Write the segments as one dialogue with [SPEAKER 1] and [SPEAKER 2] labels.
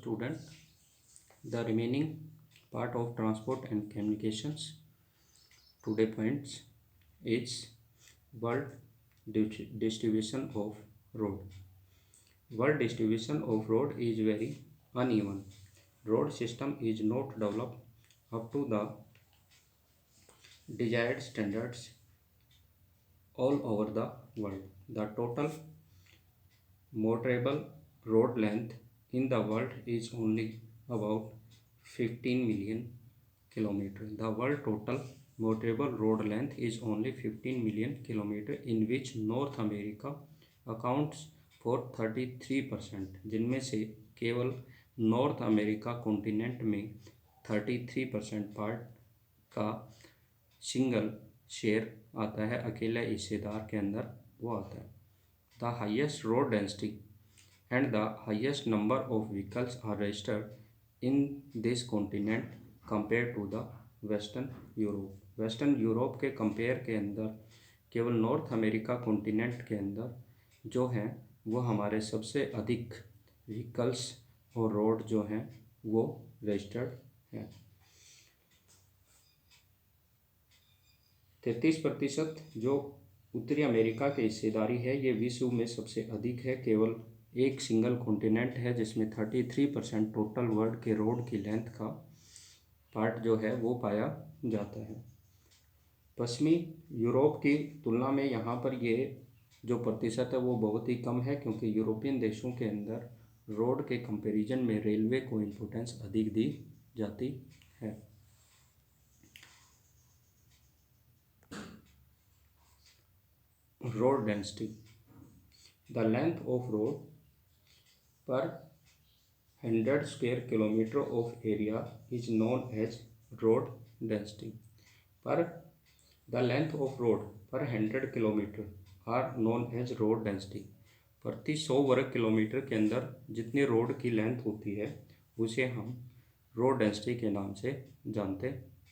[SPEAKER 1] student, the remaining part of transport and communications today points is world distribution of road. World distribution of road is very uneven. Road system is not developed up to the desired standards all over the world. The total motorable road length in the world is only about 15 million kilometer. The world total motorable road length is only 15 million kilometer, in which North America accounts for 33%, जिनमें से केवल north America continent में 33% part का single share आता है, अकेला हिस्सेदार के अंदर वो आता है. The highest road density and the highest number of vehicles are registered in this continent compared to the Western Europe. Western Europe के कंपेयर के अंदर केवल नॉर्थ अमेरिका कॉन्टिनेंट के अंदर जो हैं वो हमारे सबसे अधिक व्हीकल्स और रोड जो हैं वो रजिस्टर्ड हैं. 33% जो उत्तरी अमेरिका की हिस्सेदारी है ये विश्व में सबसे अधिक है. केवल एक सिंगल कॉन्टिनेंट है जिसमें 33% टोटल वर्ल्ड के रोड की लेंथ का पार्ट जो है वो पाया जाता है. पश्चिमी यूरोप की तुलना में यहाँ पर ये जो प्रतिशत है वो बहुत ही कम है, क्योंकि यूरोपियन देशों के अंदर रोड के कंपैरिजन में रेलवे को इम्पोर्टेंस अधिक दी जाती है. Road density. The length of road per 100 square kilometer of area is known as road density. The length of road per 100 kilometer are known as road density. प्रति 100 वर्ग kilometre के अंदर जितनी रोड की लेंथ होती है उसे हम रोड डेंसिटी के नाम से जानते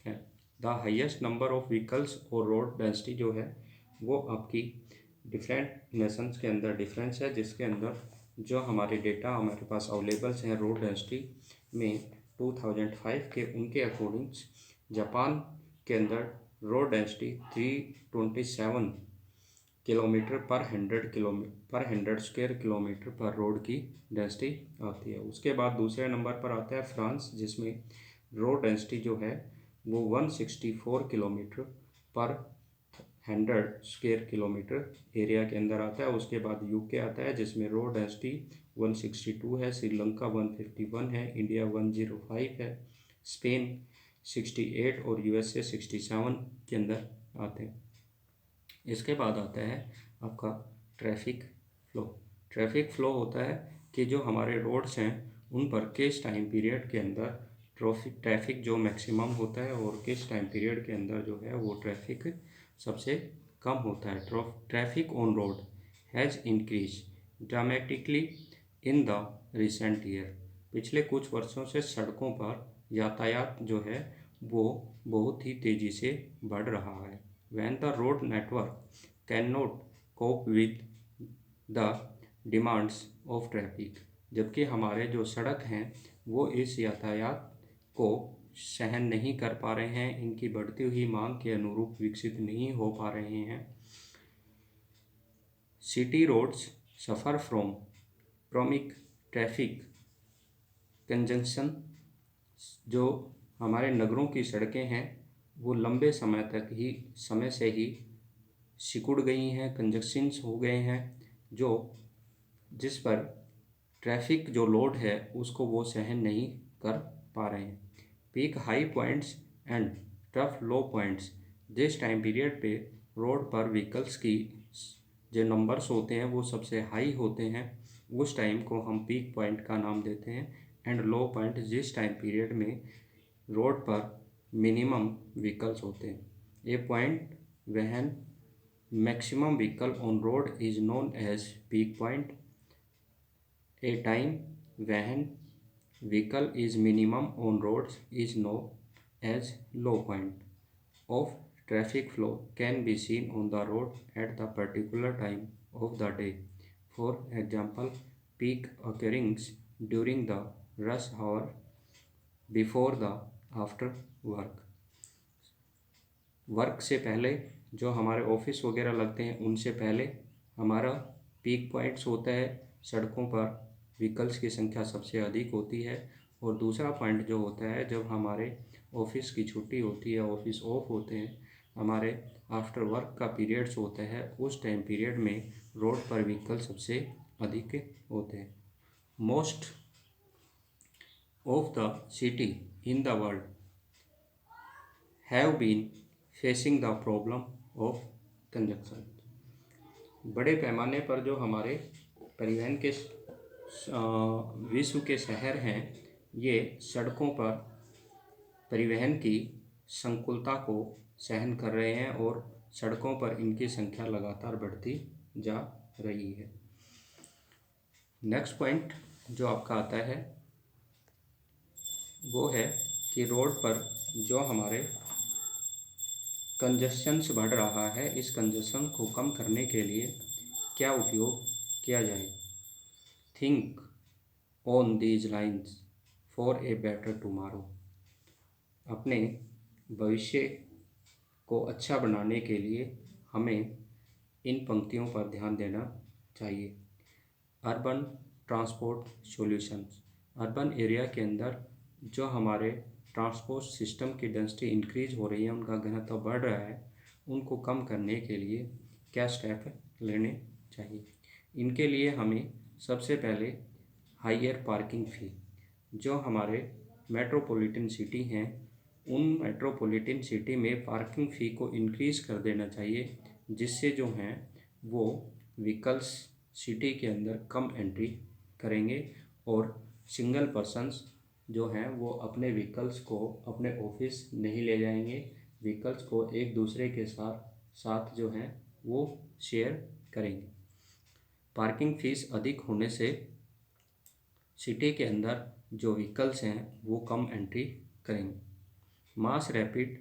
[SPEAKER 1] हैं. The highest number of vehicles और रोड डेंसिटी जो है वो आपकी डिफरेंट नेशंस के अंदर डिफरेंस है, जिसके अंदर जो हमारे डेटा हमारे पास अवेलेबल्स हैं रोड डेंसिटी में 2005 के उनके अकॉर्डिंग्स जापान के अंदर रोड डेंसिटी 327 किलोमीटर पर 100 स्क्वायर किलोमीटर पर रोड की डेंसिटी आती है. उसके बाद दूसरे नंबर पर आता है फ्रांस, जिसमें रोड डेंसिटी जो है वो 164 किलोमीटर पर 100 स्क्वायर किलोमीटर एरिया के अंदर आता है. उसके बाद यूके आता है जिसमें रोड डेंसिटी 162 है, श्रीलंका 151 है, इंडिया 105 है, स्पेन 68 और यूएसए 67 के अंदर आते हैं. इसके बाद आता है आपका ट्रैफिक फ्लो. ट्रैफिक फ्लो होता है कि जो हमारे रोड्स हैं उन पर किस टाइम पीरियड के अंदर ट्रैफिक जो मैक्सिमम होता है और किस टाइम पीरियड के अंदर जो है वो ट्रैफिक सबसे कम होता है. Traffic on road has increase dramatically in the recent year. पिछले कुछ वर्षों से सड़कों पर यातायात जो है वो बहुत ही तेज़ी से बढ़ रहा है. When the road network cannot cope with the demands of traffic. जबकि हमारे जो सड़क हैं वो इस यातायात को सहन नहीं कर पा रहे हैं, इनकी बढ़ती हुई मांग के अनुरूप विकसित नहीं हो पा रहे हैं. City roads suffer from chronic traffic congestion. जो हमारे नगरों की सड़कें हैं वो लंबे समय से ही सिकुड़ गई हैं, कंजक्शंस हो गए हैं, जिस पर ट्रैफिक जो लोड है उसको वो सहन नहीं कर पा रहे हैं. Peak high points and tough low points. जिस टाइम पीरियड पे रोड पर व्हीकल्स की जो नंबर्स होते हैं वो सबसे हाई होते हैं उस टाइम को हम पीक पॉइंट का नाम देते हैं. एंड लो पॉइंट जिस टाइम पीरियड में रोड पर मिनिमम व्हीकल्स होते हैं. A point when maximum vehicle on road is known as peak point. A time when vehicle is minimum on roads is known as low point of traffic flow can be seen on the road at the particular time of the day. For example, peak occurrings during the rush hour before the after work। Work से पहले जो हमारे office वगैरह लगते हैं उनसे पहले हमारा पीक पॉइंट्स होता है, सड़कों पर व्हीकल्स की संख्या सबसे अधिक होती है। और दूसरा पॉइंट जो होता है जब हमारे ऑफिस की छुट्टी होती है, ऑफिस ऑफ होते हैं, हमारे आफ्टर वर्क का पीरियड्स होता है, उस टाइम पीरियड में रोड पर व्हीकल सबसे अधिक होते हैं। Most of the city in the world have been facing the problem of congestion. बड़े पैमाने पर जो हमारे परिवहन के विश्व के शहर हैं, ये सड़कों पर परिवहन की संकुलता को सहन कर रहे हैं और सड़कों पर इनकी संख्या लगातार बढ़ती जा रही है। नेक्स्ट पॉइंट जो आपका आता है वो है कि रोड पर जो हमारे कंजस्शंस बढ़ रहा है, इस कंजस्शन को कम करने के लिए क्या उपयोग किया जाए। Think on these lines for a better tomorrow. अपने भविष्य को अच्छा बनाने के लिए हमें इन पंक्तियों पर ध्यान देना चाहिए। Urban transport solutions. Urban area के अंदर जो हमारे ट्रांसपोर्ट सिस्टम की डेंसिटी इंक्रीज हो रही है, उनका घनत्व बढ़ रहा है, उनको कम करने के लिए क्या स्टेप लेने चाहिए। इनके लिए हमें सबसे पहले हायर पार्किंग फ़ी, जो हमारे मेट्रोपॉलिटन सिटी हैं उन मेट्रोपॉलिटन सिटी में पार्किंग फ़ी को इंक्रीज़ कर देना चाहिए, जिससे जो हैं वो व्हीकल्स सिटी के अंदर कम एंट्री करेंगे और सिंगल पर्सन्स जो हैं वो अपने व्हीकल्स को अपने ऑफिस नहीं ले जाएंगे, व्हीकल्स को एक दूसरे के साथ जो हैं वो शेयर करेंगे। पार्किंग फ़ीस अधिक होने से सिटी के अंदर जो व्हीकल्स हैं वो कम एंट्री करेंगे। Mass rapid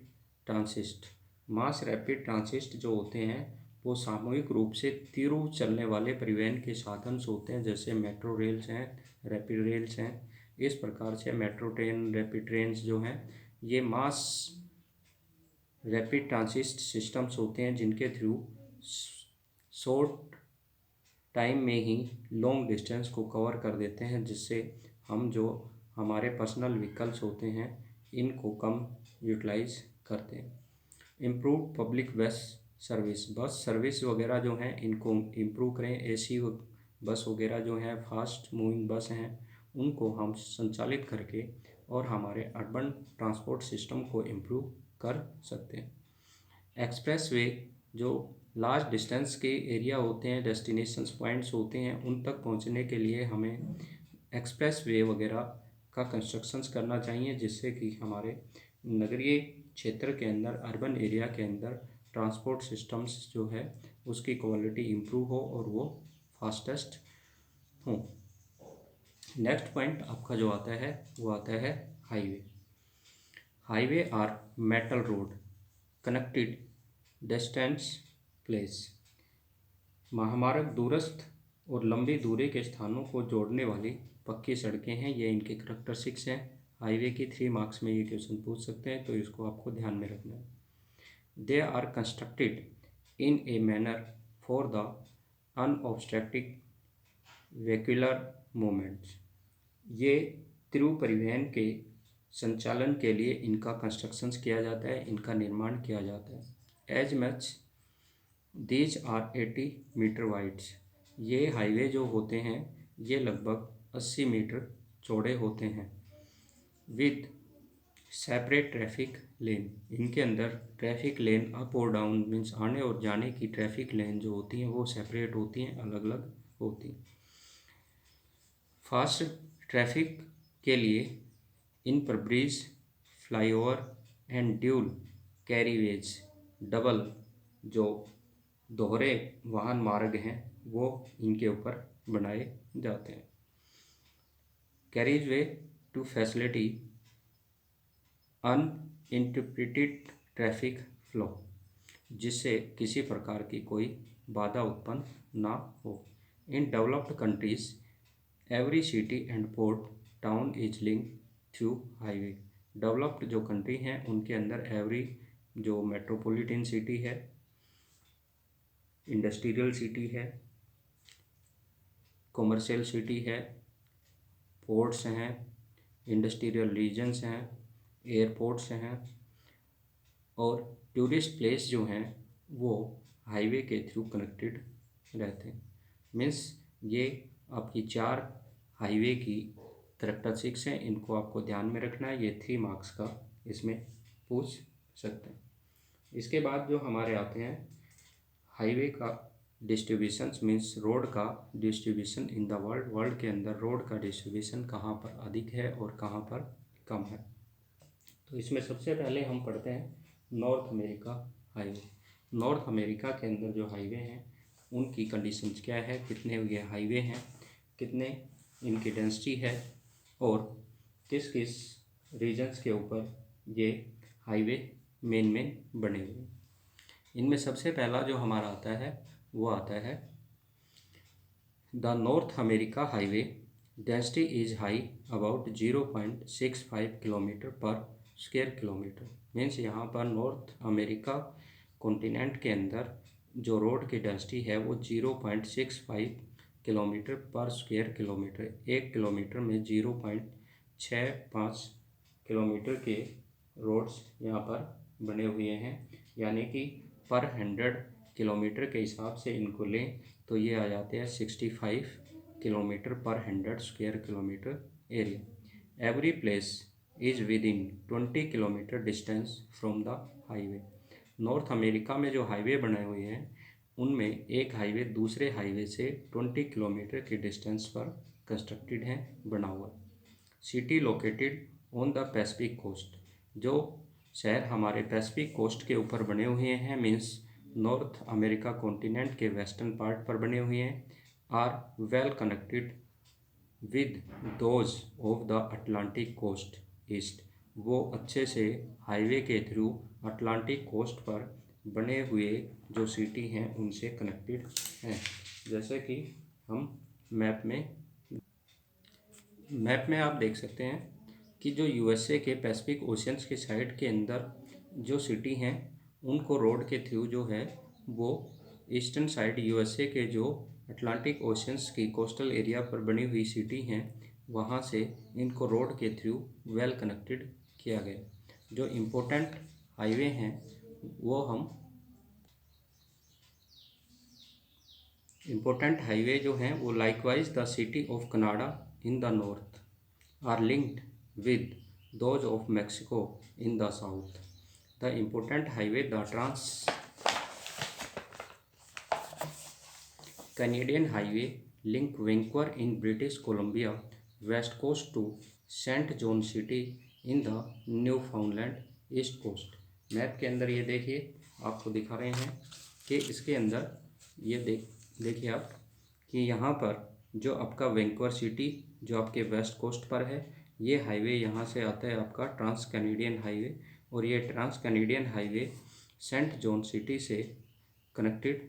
[SPEAKER 1] ट्रांसिस्ट। मास रैपिड ट्रांसिस्ट जो होते हैं वो सामूहिक रूप से तीव्र चलने वाले परिवहन के साधन होते हैं, जैसे मेट्रो रेल्स हैं, रैपिड रेल्स हैं। इस प्रकार से मेट्रो ट्रेन, रैपिड ट्रेन्स जो हैं ये मास रैपिड ट्रांसिस्ट सिस्टम्स होते हैं, जिनके थ्रू शॉर्ट टाइम में ही लॉन्ग डिस्टेंस को कवर कर देते हैं, जिससे हम जो हमारे पर्सनल व्हीकल्स होते हैं इनको कम यूटिलाइज करते हैं। Improve public bus service. Bus service वगैरह जो हैं इनको इम्प्रूव करें। एसी बस वगैरह जो हैं, फास्ट मूविंग बस हैं, उनको हम संचालित करके और हमारे अर्बन ट्रांसपोर्ट सिस्टम को इम्प्रूव कर सकते हैं। एक्सप्रेस वे जो लार्ज डिस्टेंस के एरिया होते हैं, डेस्टिनेशंस पॉइंट्स होते हैं, उन तक पहुंचने के लिए हमें एक्सप्रेस वे वगैरह का कंस्ट्रक्शंस करना चाहिए, जिससे कि हमारे नगरीय क्षेत्र के अंदर, अर्बन एरिया के अंदर ट्रांसपोर्ट सिस्टम्स जो है उसकी क्वालिटी इम्प्रूव हो और वो फास्टेस्ट हो। नेक्स्ट पॉइंट आपका जो आता है वो आता है highway. Highway are metal road connected distance place. महामार्ग दूरस्थ और लंबी दूरी के स्थानों को जोड़ने वाली पक्की सड़कें हैं, ये इनके करैक्टरिस्टिक्स हैं। हाईवे की 3 मार्क्स में ये क्वेश्चन पूछ सकते हैं, तो इसको आपको ध्यान में रखना है। They are constructed in a manner for the unobstructed vehicular movements. ये तीव्र परिवहन के संचालन के लिए इनका कंस्ट्रक्शंस किया जाता है, इनका निर्माण किया जाता है। As much these are 80 metre wides. ये हाईवे जो होते हैं ये लगभग 80 मीटर चौड़े होते हैं। विद सेपरेट ट्रैफिक लेन। इनके अंदर ट्रैफिक लेन अप और डाउन मीन्स आने और जाने की ट्रैफिक लेन जो होती हैं वो सेपरेट होती हैं, अलग अलग होती हैं। फास्ट ट्रैफिक के लिए इन पर bridge, flyover and dual carriageway, double जो दोहरे वाहन मार्ग हैं वो इनके ऊपर बनाए जाते हैं। Carriageway to facility uninterrupted traffic flow, जिससे किसी प्रकार की कोई बाधा उत्पन्न ना हो। In developed countries every city and port town is link through highway. Developed जो कंट्री हैं उनके अंदर एवरी जो मेट्रोपॉलिटन सिटी है, इंडस्ट्रियल सिटी है, कॉमर्शियल सिटी है, पोर्ट्स हैं, इंडस्ट्रियल रीजन्स हैं, एयरपोर्ट्स हैं और टूरिस्ट प्लेस जो हैं वो हाईवे के थ्रू कनेक्टेड रहते हैं। मीन्स ये आपकी 4 हाईवे की कैरेक्टरिस्टिक्स हैं, इनको आपको ध्यान में रखना है। ये 3 मार्क्स का इसमें पूछ सकते हैं। इसके बाद जो हमारे आते हैं हाईवे का डिस्ट्रीब्यूशन, मीन्स रोड का distribution in the world. World के अंदर रोड का डिस्ट्रीब्यूशन कहाँ पर अधिक है और कहाँ पर कम है। तो इसमें सबसे पहले हम पढ़ते हैं north America highway. North America के अंदर जो हाईवे हैं उनकी कंडीशंस क्या है, कितने ये हाईवे हैं, कितने इनकी डेंसिटी है और किस किस रीजन्स के ऊपर ये हाईवे मेन बने हुए हैं। इनमें सबसे पहला जो हमारा आता है वो आता है the north America highway density is high about 0.65 kilometre पर स्क्वायर किलोमीटर। मीन्स यहाँ पर नॉर्थ अमेरिका कॉन्टिनेंट के अंदर जो रोड की डेंसिटी है वो 0.65 किलोमीटर पर स्क्वायर किलोमीटर। 1 किलोमीटर में 0.65 किलोमीटर के रोड्स यहाँ पर बने हुए हैं, यानी कि पर 100 किलोमीटर के हिसाब से इनको लें तो ये आ जाते हैं 65 किलोमीटर पर 100 square kilometre area. Every place is with in 20 kilometre distance from the highway. North America में जो हाईवे बने हुए हैं उनमें एक हाईवे दूसरे हाईवे से 20 किलोमीटर के डिस्टेंस पर कंस्ट्रक्टेड है, बना हुआ। City located on the Pacific coast. जो शहर हमारे पैसिफिक कोस्ट के ऊपर बने हुए हैं, मीन्स नॉर्थ अमेरिका कॉन्टिनेंट के वेस्टर्न पार्ट पर बने हुए हैं, are well connected with those of the Atlantic coast east. वो अच्छे से हाईवे के थ्रू अटलांटिक कोस्ट पर बने हुए जो सिटी हैं उनसे कनेक्टेड हैं। जैसे कि हम मैप में आप देख सकते हैं कि जो यूएसए के पैसिफिक ओशियंस के साइड के अंदर जो सिटी हैं उनको रोड के थ्रू जो है वो ईस्टर्न साइड यूएसए के जो अटलांटिक ओशियंस की कोस्टल एरिया पर बनी हुई सिटी हैं वहाँ से इनको रोड के थ्रू वेल कनेक्टेड किया गया। जो इम्पोर्टेंट हाईवे हैं वो हम इम्पोर्टेंट हाईवे जो हैं वो likewise the city of Canada in the north are linked with those of Mexico in the south. The important highway, the Trans-Canadian Highway, link Vancouver in British Columbia west coast to Saint John City in the Newfoundland east coast. Map के अंदर ये देखिए आपको दिखा रहे हैं कि इसके अंदर ये देखिए आप कि यहाँ पर जो आपका वैंकूवर सिटी जो आपके वेस्ट कोस्ट पर है, ये हाईवे यहाँ से आता है आपका ट्रांस कैनेडियन हाईवे, और ये trans Canadian highway saint John city से कनेक्टेड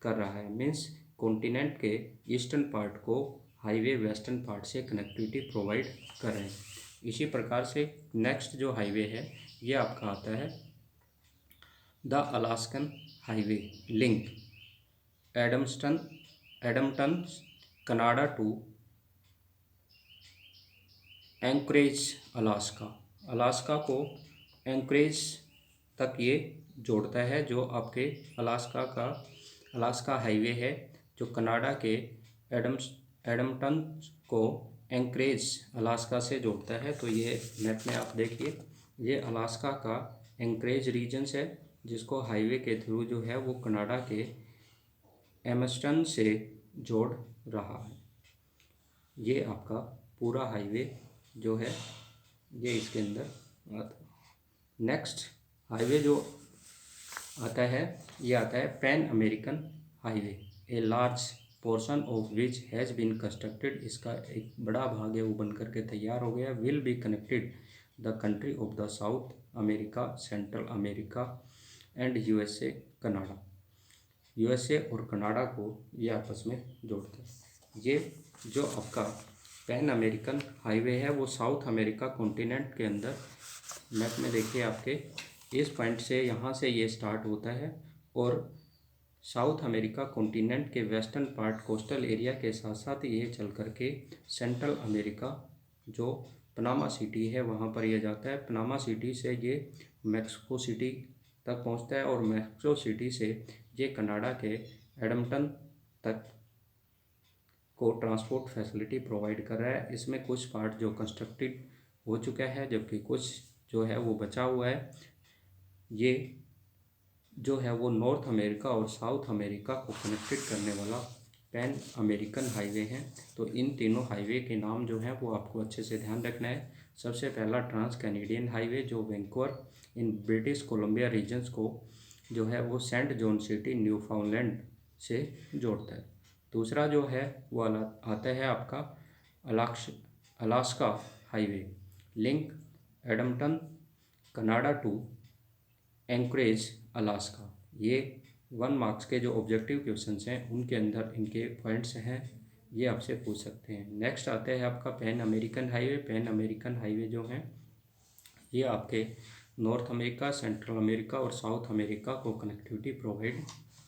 [SPEAKER 1] कर रहा है। मीन्स कॉन्टिनेंट के ईस्टर्न पार्ट को हाईवे वेस्टर्न पार्ट से कनेक्टिविटी प्रोवाइड कर रहे हैं। इसी प्रकार से नेक्स्ट जो हाईवे है ये आपका आता है the Alaskan highway, link Edmonton Canada to Anchorage Alaska. Alaska को एंकरेज तक ये जोड़ता है। जो आपके अलास्का हाईवे है जो कनाडा के एडमटन को एंकरेज अलास्का से जोड़ता है। तो ये मैप में आप देखिए ये अलास्का का एंकरेज रीजन्स है जिसको हाईवे के थ्रू जो है वो कनाडा के एमस्टन से जोड़ रहा है। ये आपका पूरा हाईवे जो है ये इसके अंदर आता है। नेक्स्ट हाईवे जो आता है ये आता है pan American highway, a large portion of which has been constructed. इसका एक बड़ा भाग है वो बन करके तैयार हो गया। Will be connected the country of the south America, central America and USA Canada. USA और कनाडा को ये आपस में जोड़ते हैं। ये जो आपका पैन अमेरिकन हाईवे है वो साउथ अमेरिका कॉन्टिनेंट के अंदर, मैप में देखिए आपके इस पॉइंट से, यहाँ से ये स्टार्ट होता है और साउथ अमेरिका कॉन्टिनेंट के वेस्टर्न पार्ट कोस्टल एरिया के साथ साथ ये चल करके सेंट्रल अमेरिका जो पनामा सिटी है वहाँ पर ये जाता है। पनामा सिटी से ये मैक्सिको सिटी तक पहुँचता है और मैक्सिको सिटी से ये कनाडा के एडमंटन तक को ट्रांसपोर्ट फैसिलिटी प्रोवाइड कर रहा है। इसमें कुछ पार्ट जो कंस्ट्रक्टेड हो चुका है जबकि कुछ जो है वो बचा हुआ है। ये जो है वो नॉर्थ अमेरिका और साउथ अमेरिका को कनेक्टेड करने वाला पैन अमेरिकन हाईवे है। तो इन तीनों हाईवे के नाम जो हैं वो आपको अच्छे से ध्यान रखना है। सबसे पहला ट्रांस कैनेडियन हाईवे जो Vancouver in British Columbia regions को जो है वो सेंट जॉन सिटी न्यूफाउंडलैंड से जोड़ता है। दूसरा जो है वो आता है आपका Alaska highway link Edmonton Canada to Anchorage Alaska. ये 1 मार्क्स के जो ऑब्जेक्टिव क्वेश्चंस हैं उनके अंदर इनके पॉइंट्स हैं, ये आपसे पूछ सकते हैं। नेक्स्ट आता है आपका pan American highway. Pan American highway जो हैं ये आपके नॉर्थ अमेरिका, सेंट्रल अमेरिका और साउथ अमेरिका को कनेक्टिविटी प्रोवाइड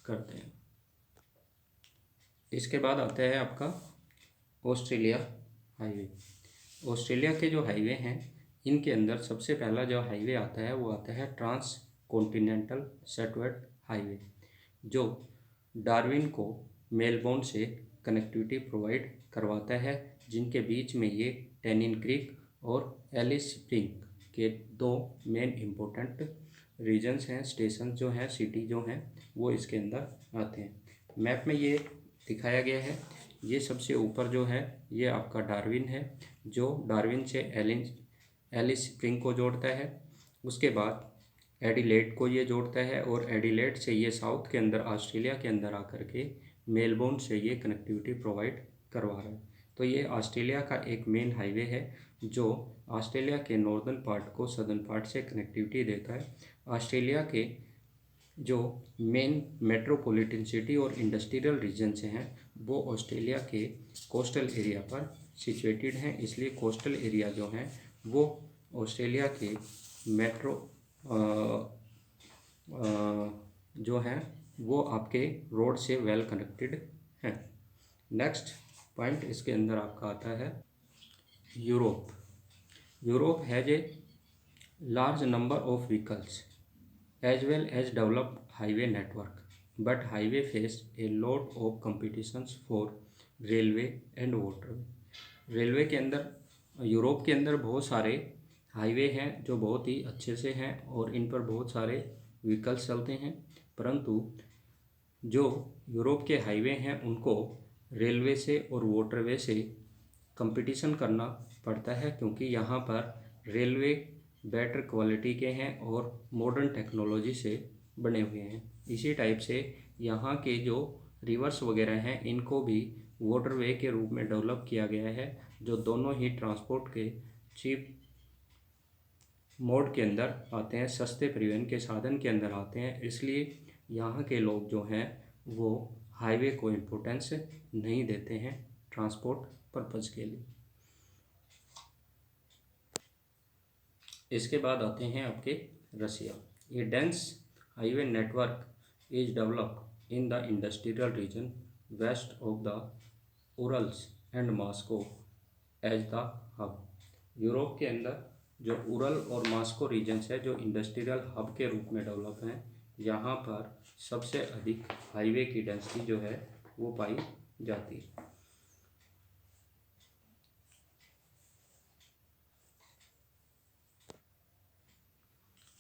[SPEAKER 1] करते हैं। इसके बाद आता है आपका ऑस्ट्रेलिया हाईवे। ऑस्ट्रेलिया के जो हाईवे हैं इनके अंदर सबसे पहला जो हाईवे आता है वो आता है ट्रांस कॉन्टिनेंटल सेटवर्ड हाईवे जो डार्विन को मेलबोर्न से कनेक्टिविटी प्रोवाइड करवाता है, जिनके बीच में ये टेनिन क्रीक और एलिस स्प्रिंग के 2 मेन इम्पोर्टेंट रीजन्स हैं, स्टेशन जो हैं, सिटी जो हैं वो इसके अंदर आते हैं। मैप में ये दिखाया गया है। ये सबसे ऊपर जो है ये आपका डार्विन है जो डार्विन से एलिस स्प्रिंग को जोड़ता है। उसके बाद एडिलेड को ये जोड़ता है और एडिलेड से ये साउथ के अंदर ऑस्ट्रेलिया के अंदर आकर के मेलबोर्न से ये कनेक्टिविटी प्रोवाइड करवा रहा है। तो ये ऑस्ट्रेलिया का एक मेन हाईवे है जो ऑस्ट्रेलिया के नॉर्दर्न पार्ट को सदर्न पार्ट से कनेक्टिविटी देता है। ऑस्ट्रेलिया के जो मेन मेट्रोपॉलिटन सिटी और इंडस्ट्रियल रीजन से हैं वो ऑस्ट्रेलिया के कोस्टल एरिया पर सिचुएटेड हैं, इसलिए कोस्टल एरिया जो हैं वो ऑस्ट्रेलिया के मेट्रो जो हैं वो आपके रोड से वेल कनेक्टेड हैं। नेक्स्ट पॉइंट इसके अंदर आपका आता है Europe. Europe has a large number of vehicles as well as developed highway network, but highway face a lot of competitions for railway and waterway. Railway के अंदर Europe के अंदर बहुत सारे हाईवे हैं जो बहुत ही अच्छे से हैं और इन पर बहुत सारे व्हीकल्स चलते हैं, परंतु जो यूरोप के हाईवे हैं उनको रेलवे से और वाटरवे से कंपटीशन करना पड़ता है क्योंकि यहाँ पर रेलवे बेटर क्वालिटी के हैं और मॉडर्न टेक्नोलॉजी से बने हुए हैं। इसी टाइप से यहाँ के जो रिवर्स वगैरह हैं इनको भी वाटरवे के रूप में डेवलप किया गया है, जो दोनों ही ट्रांसपोर्ट के चीप मोड के अंदर आते हैं, सस्ते परिवहन के साधन के अंदर आते हैं। इसलिए यहाँ के लोग जो हैं वो हाईवे को इम्पोर्टेंस नहीं देते हैं ट्रांसपोर्ट पर्पज़ के लिए। इसके बाद आते हैं आपके रसिया। ये dense highway network is developed in the industrial region west of the Urals and Moscow as the hub. Europe के अंदर जो उरल और मॉस्को रीजन्स है जो इंडस्ट्रियल हब के रूप में डेवलप हैं, यहाँ पर सबसे अधिक हाईवे की डेंसिटी जो है वो पाई जाती है।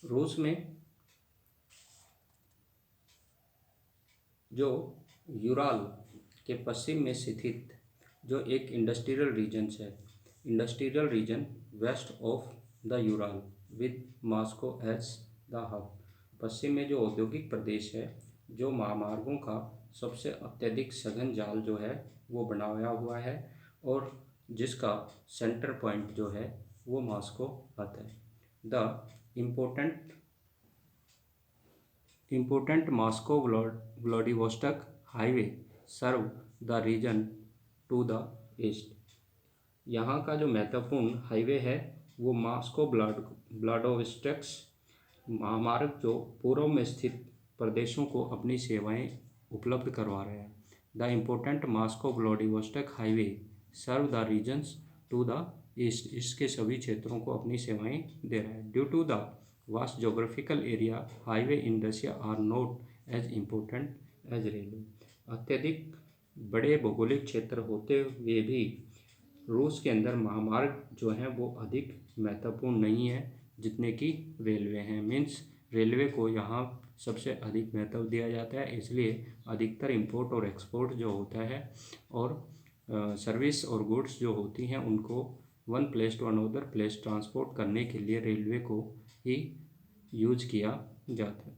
[SPEAKER 1] रूस में जो यूराल के पश्चिम में स्थित जो एक इंडस्ट्रियल रीजन है, industrial region west of the Ural with Moscow as the hub. पश्चिम में जो औद्योगिक प्रदेश है जो महामार्गों का सबसे अत्यधिक सघन जाल जो है वो बनाया हुआ है और जिसका सेंटर पॉइंट जो है वो मॉस्को आता है। The important Moscow Vladivostok highway serve the region to the east। यहाँ का जो महत्वपूर्ण हाईवे है वो मॉस्को व्लादिवोस्टोक महामार्ग जो पूर्व में स्थित प्रदेशों को अपनी सेवाएं उपलब्ध करवा रहा है। The important Moscow Vladivostok highway serve the regions to the east, इसके सभी क्षेत्रों को अपनी सेवाएं दे रहा है। Due to the vast geographical area highway in Russia are not as important as railway. अत्यधिक बड़े भौगोलिक क्षेत्र होते हुए भी रूस के अंदर महामार्ग जो हैं वो अधिक महत्वपूर्ण नहीं है जितने कि रेलवे हैं। मीन्स रेलवे को यहाँ सबसे अधिक महत्व दिया जाता है, इसलिए अधिकतर इंपोर्ट और एक्सपोर्ट जो होता है और सर्विस और गुड्स जो होती हैं उनको one place to another place transport करने के लिए रेलवे को ही यूज किया जाता है।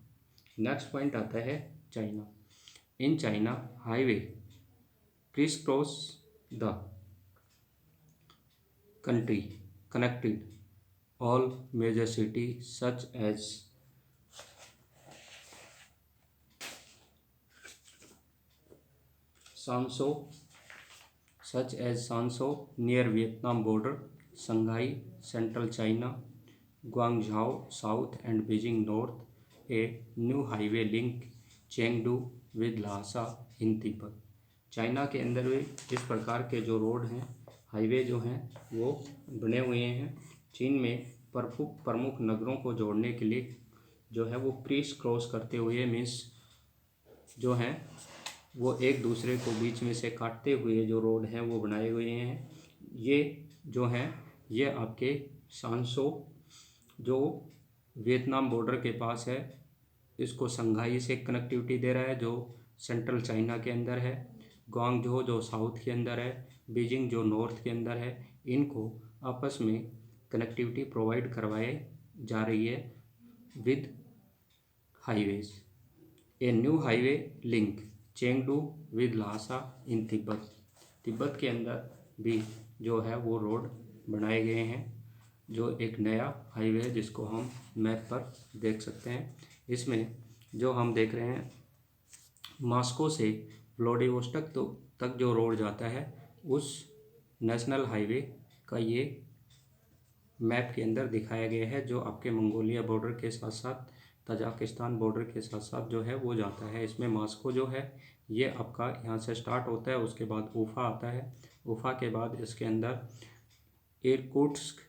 [SPEAKER 1] नेक्स्ट पॉइंट आता है China. In China highway criss cross the country, connected all major cities such as Sanso near Vietnam border, Shanghai central China, Guangzhou south and Beijing north. A new highway link Chengdu with Lhasa in Tibet। China के अंदर भी इस प्रकार के जो road हैं, highway जो हैं वो बने हुए हैं। चीन में प्रमुख नगरों को जोड़ने के लिए जो है वो क्रिस क्रॉस करते हुए मीन्स जो हैं वो एक दूसरे को बीच में से काटते हुए जो रोड हैं वो बनाए हुए हैं। ये जो हैं ये आपके सांसो जो वियतनाम बॉर्डर के पास है, इसको संघाई से कनेक्टिविटी दे रहा है जो सेंट्रल चाइना के अंदर है, ग्वांगझो जो साउथ के अंदर है, बीजिंग जो नॉर्थ के अंदर है, इनको आपस में कनेक्टिविटी प्रोवाइड करवाए जा रही है with highways. A new highway link Chengdu with Lhasa in Tibet. Tibet के अंदर भी जो है वो रोड बनाए गए हैं जो एक नया हाईवे है जिसको हम मैप पर देख सकते हैं। इसमें जो हम देख रहे हैं मॉस्को से व्लादिवोस्टोक तक जो रोड जाता है उस नेशनल हाईवे का ये मैप के अंदर दिखाया गया है जो आपके मंगोलिया बॉर्डर के साथ साथ तजाकिस्तान बॉर्डर के साथ साथ जो है वो जाता है। इसमें मॉस्को जो है ये आपका यहाँ से स्टार्ट होता है, उसके बाद उफा आता है, उफा के बाद इसके अंदर इरकुट्स्क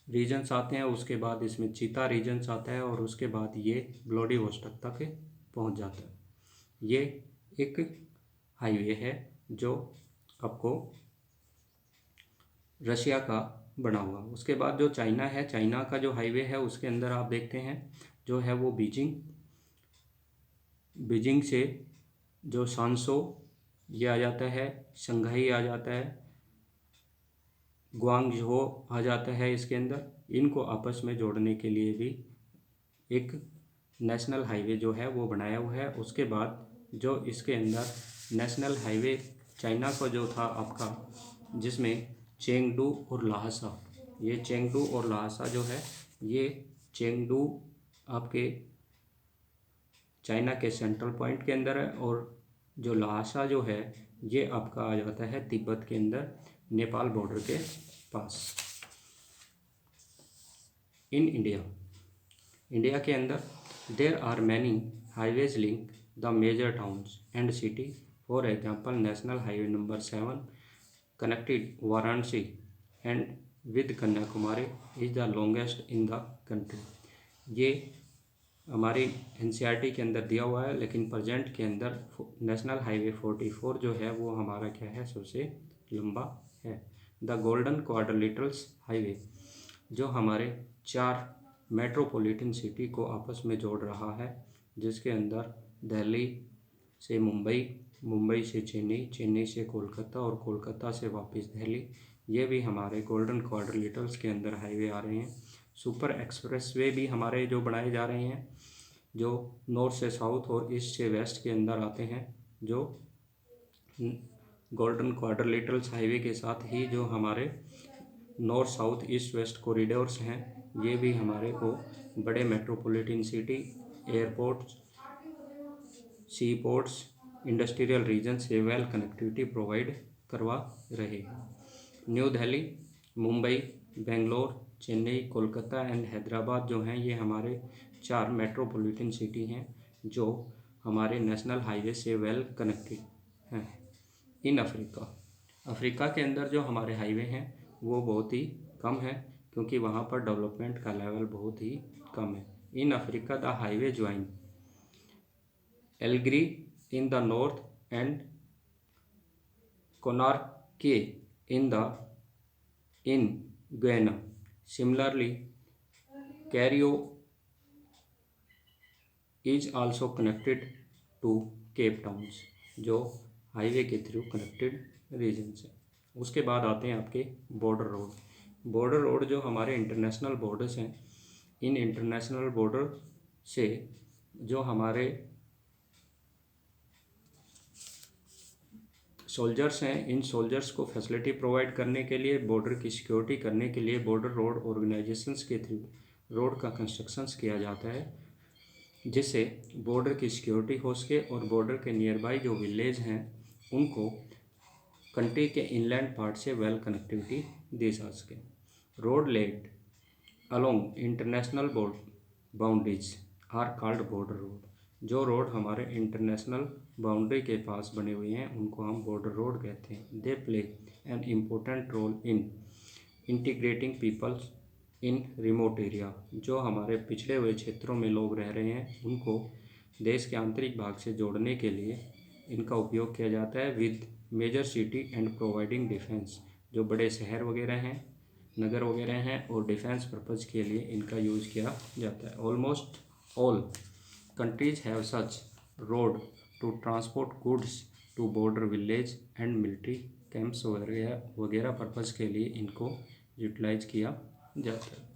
[SPEAKER 1] रीजन्स आते हैं, उसके बाद इसमें चीता रीजन्स आता है और उसके बाद ये व्लादिवोस्टोक तक पहुँच जाता है। ये एक हाईवे है जो आपको रशिया का बना हुआ। उसके बाद जो चाइना है, चाइना का जो हाईवे है उसके अंदर आप देखते हैं जो है वो बीजिंग से जो सांसो ये आ जाता है, शंघाई आ जाता है, ग्वांगझो आ जाता है इसके अंदर। इनको आपस में जोड़ने के लिए भी एक नेशनल हाईवे जो है वो बनाया हुआ है। उसके बाद जो इसके अंदर नेशनल हाईवे चाइना का जो था आपका जिसमें चेंगडू और ल्हासा, ये चेंगडू और ल्हासा जो है ये चेंगडू आपके चाइना के सेंट्रल पॉइंट के अंदर है और जो ल्हासा जो है ये आपका आ जाता है तिब्बत के अंदर नेपाल बॉर्डर के पास। इन इंडिया के अंदर there are many highways link the major towns and city. For example national highway number 7 connected Varanasi and with Kanyakumari is the longest in the country. ये हमारी एनसीईआरटी के अंदर दिया हुआ है, लेकिन प्रेजेंट के अंदर नेशनल हाईवे 44 जो है वो हमारा क्या है सबसे लंबा है। द गोल्डन क्वाड्रिलेटरल्स हाईवे जो हमारे 4 मेट्रोपॉलिटन सिटी को आपस में जोड़ रहा है, जिसके अंदर दिल्ली से मुंबई, मुंबई से चेन्नई, चेन्नई से कोलकाता और कोलकाता से वापस दिल्ली, ये भी हमारे गोल्डन क्वाड्रिलेटरल्स के अंदर हाईवे आ रहे हैं। सुपर एक्सप्रेसवे भी हमारे जो बनाए जा रहे हैं जो नॉर्थ से साउथ और ईस्ट से वेस्ट के अंदर आते हैं, जो गोल्डन क्वाड्रिलेटरल्स हाईवे के साथ ही जो हमारे north south east west corridors हैं ये भी हमारे को बड़े मेट्रोपॉलिटन सिटी, एयरपोर्ट्स, सी पोर्ट्स, इंडस्ट्रियल रीजन से वेल कनेक्टिविटी प्रोवाइड करवा रहे हैं। न्यू दिल्ली, मुंबई, बेंगलोर, चेन्नई, कोलकाता एंड हैदराबाद जो हैं ये हमारे 4 मेट्रोपॉलिटन सिटी हैं जो हमारे नेशनल हाईवे से वेल कनेक्टेड हैं। इन अफ्रीका के अंदर जो हमारे हाईवे हैं वो बहुत ही कम है क्योंकि वहाँ पर डेवलपमेंट का लेवल बहुत ही कम है। In Africa the highway join Algiers in the north and Conakry in Guyana. Similarly, Cario is also connected to Cape Towns, जो हाईवे के थ्रू कनेक्टेड रीजन्स हैं। उसके बाद आते हैं आपके बॉर्डर रोड जो हमारे इंटरनेशनल बॉर्डर्स हैं, इन इंटरनेशनल बॉर्डर से जो हमारे सोल्जर्स हैं, इन सोल्जर्स को फैसिलिटी प्रोवाइड करने के लिए, बॉर्डर की सिक्योरिटी करने के लिए बॉर्डर रोड ऑर्गेनाइजेशंस के थ्रू रोड का कंस्ट्रक्शंस किया जाता है जिससे बॉर्डर की सिक्योरिटी हो सके और बॉर्डर के नियर बाई जो विलेज हैं उनको कंट्री के इनलैंड पार्ट से वेल कनेक्टिविटी दी जा सके। Road laid along international boundaries are called border road. जो रोड हमारे इंटरनेशनल बाउंड्री के पास बने हुए हैं उनको हम बॉर्डर रोड कहते हैं। They play an important role in integrating peoples in remote area. जो हमारे पिछड़े हुए क्षेत्रों में लोग रह रहे हैं उनको देश के आंतरिक भाग से जोड़ने के लिए इनका उपयोग किया जाता है with major city and providing defence. जो बड़े शहर वगैरह हैं, नगर वगैरह हैं और डिफेंस पर्पज़ के लिए इनका यूज़ किया जाता है। Almost all countries have such road to transport goods to border village and military camps वगैरह पर्पज़ के लिए इनको यूटिलाइज किया जाता है।